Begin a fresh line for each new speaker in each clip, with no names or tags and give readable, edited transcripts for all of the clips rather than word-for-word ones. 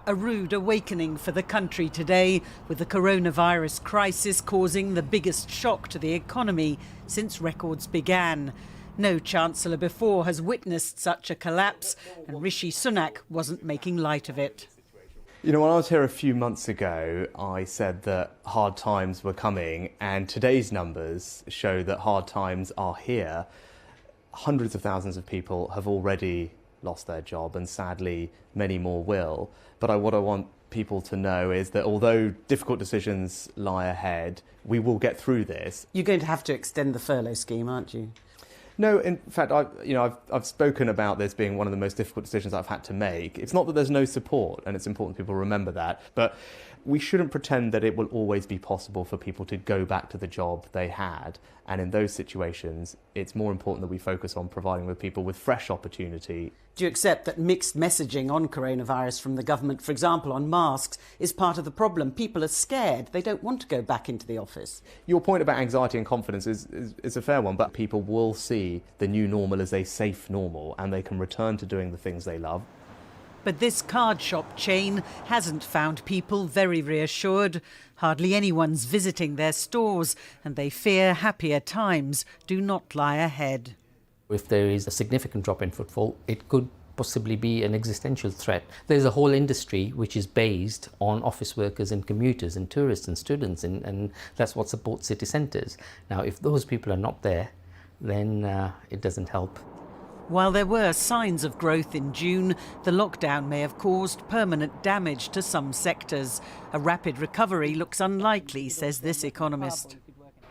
A rude awakening for the country today, with the coronavirus crisis causing the biggest shock to the economy since records began. No chancellor before has witnessed such a collapse, and Rishi Sunak wasn't making light of it.
You know, when I was here a few months ago, I said that hard times were coming, and today's numbers show that hard times are here. Hundreds of thousands of people have already lost their job, and sadly many more will. But what I want people to know is that although difficult decisions lie ahead, we will get through this.
You're going to have to extend the furlough scheme, aren't you?
No, in fact, I've spoken about this being one of the most difficult decisions I've had to make. It's not that there's no support, and it's important people remember that, but we shouldn't pretend that it will always be possible for people to go back to the job they had. And in those situations, it's more important that we focus on providing with people with fresh opportunity.
Do you accept that mixed messaging on coronavirus from the government, for example on masks, is part of the problem? People are scared. They don't want to go back into the office.
Your point about anxiety and confidence is a fair one, but people will see the new normal as a safe normal, and they can return to doing the things they love.
But this card shop chain hasn't found people very reassured. Hardly anyone's visiting their stores, and they fear happier times do not lie ahead.
If there is a significant drop in footfall, it could possibly be an existential threat. There's a whole industry which is based on office workers and commuters and tourists and students, and that's what supports city centres. Now, if those people are not there, then it doesn't help.
While there were signs of growth in June, the lockdown may have caused permanent damage to some sectors. A rapid recovery looks unlikely, says this economist.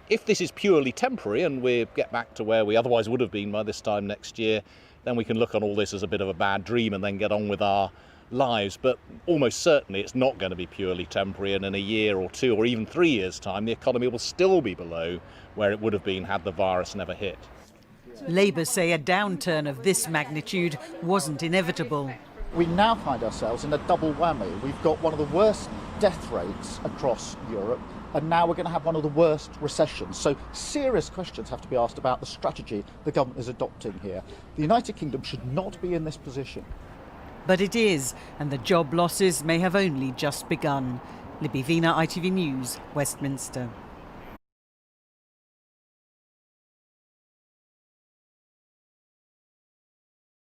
If this is purely temporary and we get back to where we otherwise would have been by this time next year, then we can look on all this as a bit of a bad dream and then get on with our lives. But almost certainly it's not going to be purely temporary, and in a year or 2 or even 3 years' time, the economy will still be below where it would have been had the virus never hit.
Labour say a downturn of this magnitude wasn't inevitable.
We now find ourselves in a double whammy. We've got one of the worst death rates across Europe, and now we're going to have one of the worst recessions. So serious questions have to be asked about the strategy the government is adopting here. The United Kingdom should not be in this position.
But it is, and the job losses may have only just begun. Libby Vina, ITV News, Westminster.